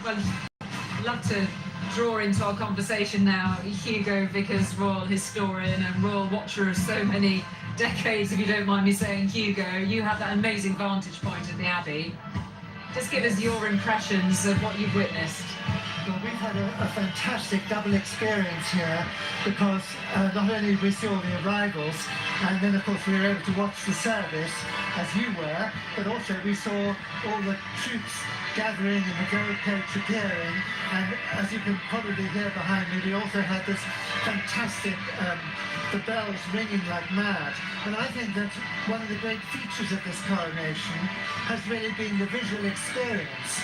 Well, love to draw into our conversation now Hugo Vickers, royal historian and royal watcher of so many decades, if you don't mind me saying. Hugo, you have that amazing vantage point at the Abbey. Just give us your impressions of what you've witnessed. Well, we've had a fantastic double experience here because not only we saw the arrivals, and then of course we were able to watch the service as you were, but also we saw all the troops gathering and the gold coach appearing, and as you can probably hear behind me, we also had this fantastic the bells ringing like mad. And I think that one of the great features of this coronation has really been the visual experience,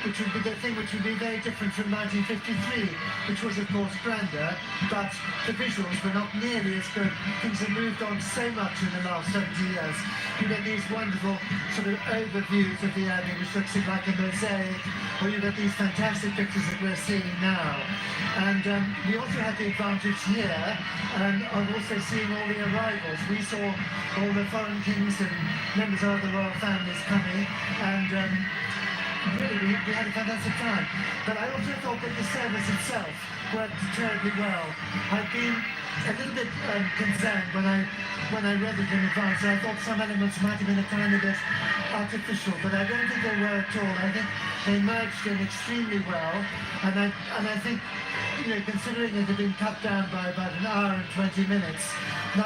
which would be the thing which would be very different from 1953, which was of course grander, but the visuals were not nearly as good. Things have moved on so much in the last 70 years. You get these wonderful sort of overviews of the Abbey, which looks like a mosaic, or you get these fantastic pictures that we're seeing now. And we also had the advantage here of also seeing all the arrivals. We saw all the foreign kings and members of the royal families coming, and really we had a fantastic time. But I also thought that the service itself worked terribly well. I've been a little bit concerned when I read it in advance. I thought some elements might have been a tiny bit artificial, but I don't think they were at all. I think they merged in extremely well, and I think, you know, considering it had been cut down by about an hour and 20 minutes, no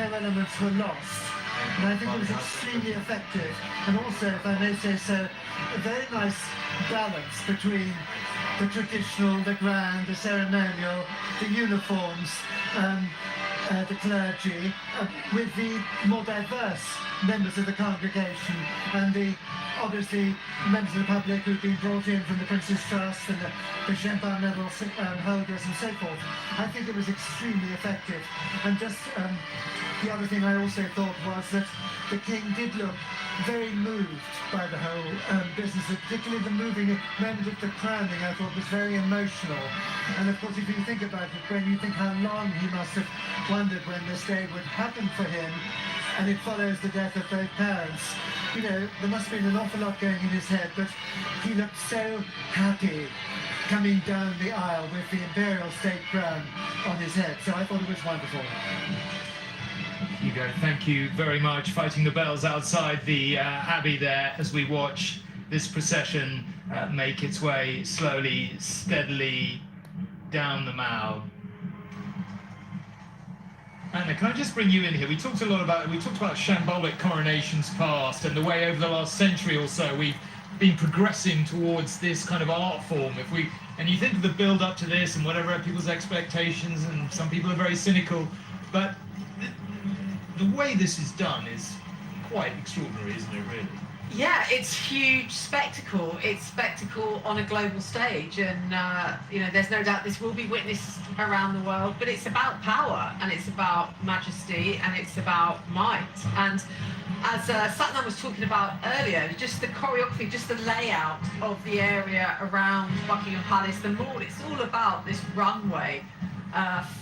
elements were lost. And I think it was extremely effective, and also, if I may say so, a very nice balance between the traditional, the grand, the ceremonial, the uniforms, the clergy, with the more diverse members of the congregation, and the obviously members of the public who've been brought in from the Prince's Trust and the Champagne Medal holders and so forth. I think it was extremely effective. And just the other thing I also thought was that the King did look very moved by the whole business, particularly the moving moment of the crowning. I thought was very emotional. And of course, if you think about it, when you think how long he must have wondered when this day would happen for him, and it follows the death of both parents, you know, there must have been an awful lot going in his head, but he looked so happy coming down the aisle with the imperial state crown on his head. So I thought it was wonderful. Hugo, thank you very much. Fighting the bells outside the Abbey there as we watch this procession make its way slowly, steadily down the Mall. Anna, can I just bring you in here? We talked about shambolic coronations past, and the way over the last century or so we've been progressing towards this kind of art form. And you think of the build up to this and whatever people's expectations, and some people are very cynical, but the way this is done is quite extraordinary, isn't it, really? Yeah, it's huge spectacle. It's spectacle on a global stage, and you know, there's no doubt this will be witnessed around the world. But it's about power, and it's about majesty, and it's about might. And as Satnam was talking about earlier, just the choreography, just the layout of the area around Buckingham Palace, the Mall. It's all about this runway.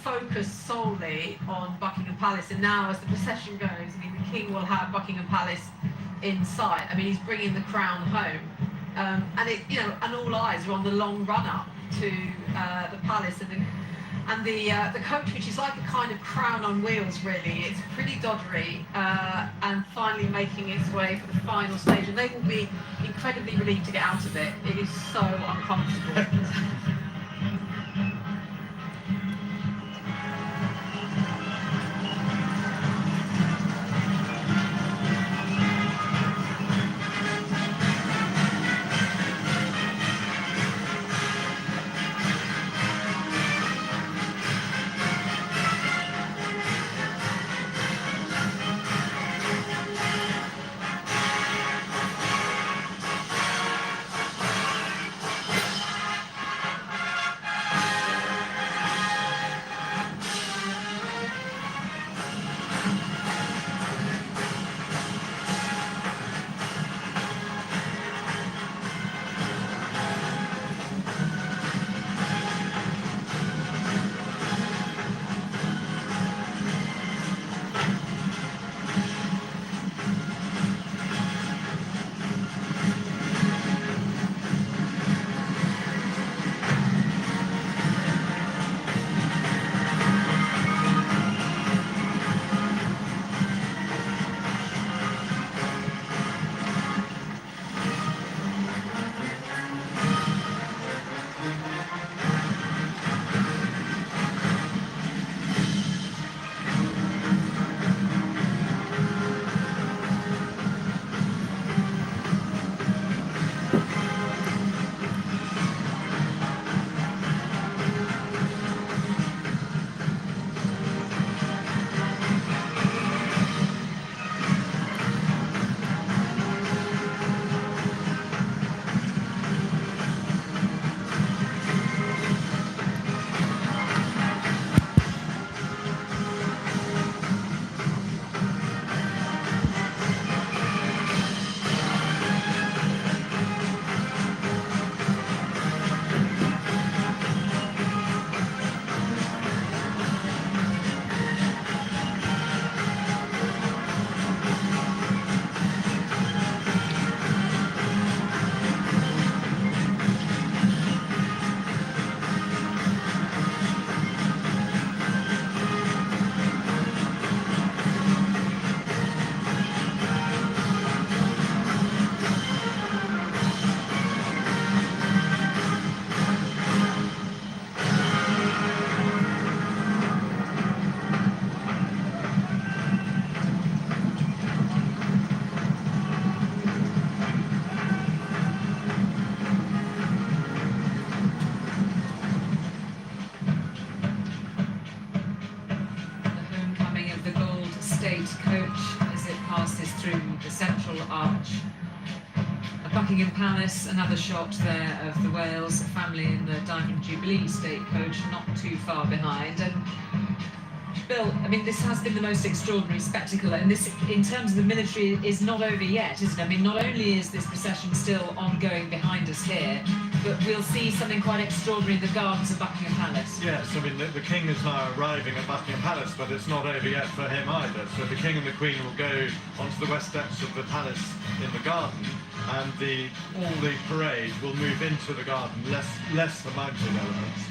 Focused solely on Buckingham Palace, and now as the procession goes, I mean, the King will have Buckingham Palace in sight. I mean, he's bringing the crown home, and it, you know, and all eyes are on the long run up to the palace, and the coach, which is like a kind of crown on wheels, really. It's pretty doddery, and finally making its way for the final stage, and they will be incredibly relieved to get out of it. It is so uncomfortable. arch. At Buckingham Palace, another shot there of the Wales family in the Diamond Jubilee stagecoach, not too far behind. And Bill, I mean, this has been the most extraordinary spectacle, and this, in terms of the military, is not over yet, is it? I mean, not only is this procession still ongoing behind us here, but we'll see something quite extraordinary in the gardens of Buckingham Palace. Yes, I mean, the King is now arriving at Buckingham Palace, but it's not over yet for him either. So the King and the Queen will go onto the west steps of the palace in the garden, and all the parade will move into the garden, less the mounted elements,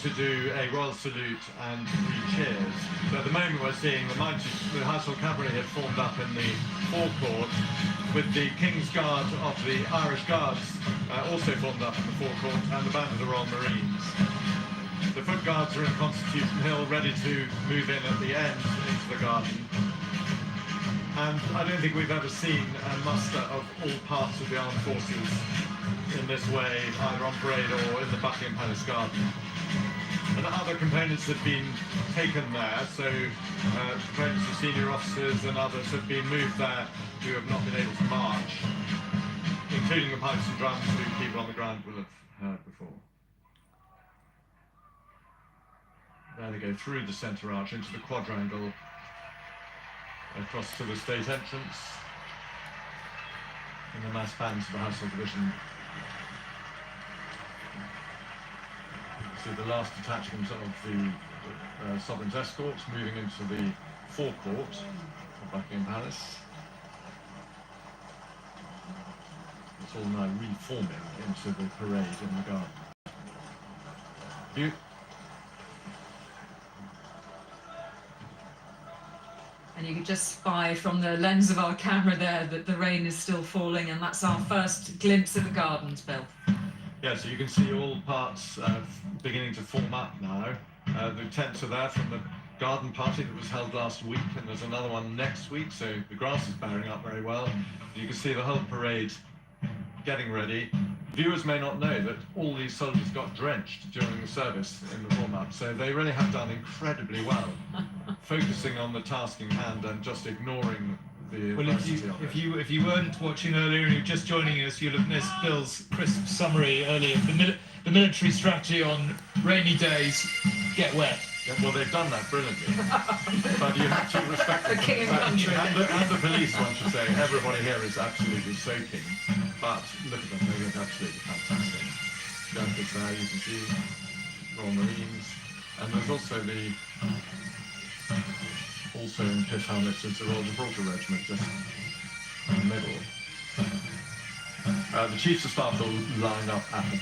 to do a royal salute and 3 cheers. So at the moment we're seeing the Household Cavalry have formed up in the forecourt, with the King's Guard of the Irish Guards also formed up in the forecourt, and the band of the Royal Marines. The Foot Guards are in Constitution Hill, ready to move in at the end into the garden. And I don't think we've ever seen a muster of all parts of the armed forces in this way, either on parade or in the Buckingham Palace garden. And other components have been taken there, so components of senior officers and others have been moved there who have not been able to march, including the pipes and drums who people on the ground will have heard before. There they go through the centre arch into the quadrangle, across to the state entrance, and the mass bands of the Household Division. You can see the last detachment of the Sovereign's escorts moving into the forecourt of Buckingham Palace. It's all now reforming into the parade in the garden. And you can just spy from the lens of our camera there that the rain is still falling, and that's our first glimpse of the gardens, Bill. Yeah, so you can see all parts beginning to form up now. The tents are there from the garden party that was held last week, and there's another one next week, so the grass is bearing up very well. You can see the whole parade getting ready. Viewers may not know that all these soldiers got drenched during the service in the warm-up, so they really have done incredibly well, focusing on the task in hand and just ignoring the adversity of it. If you weren't watching earlier and you're just joining us, you'll have missed Bill's crisp summary earlier of the military strategy on rainy days. Get wet. Yeah, well, they've done that brilliantly, but you have to respect the king and country. And the police, one should say. Everybody here is absolutely soaking, but look at them, they look absolutely fantastic. Jackets there, you can see, Royal Marines, and there's also in pith helmets, it's the Royal Gibraltar Regiment just in the middle. The Chiefs of Staff will line up at the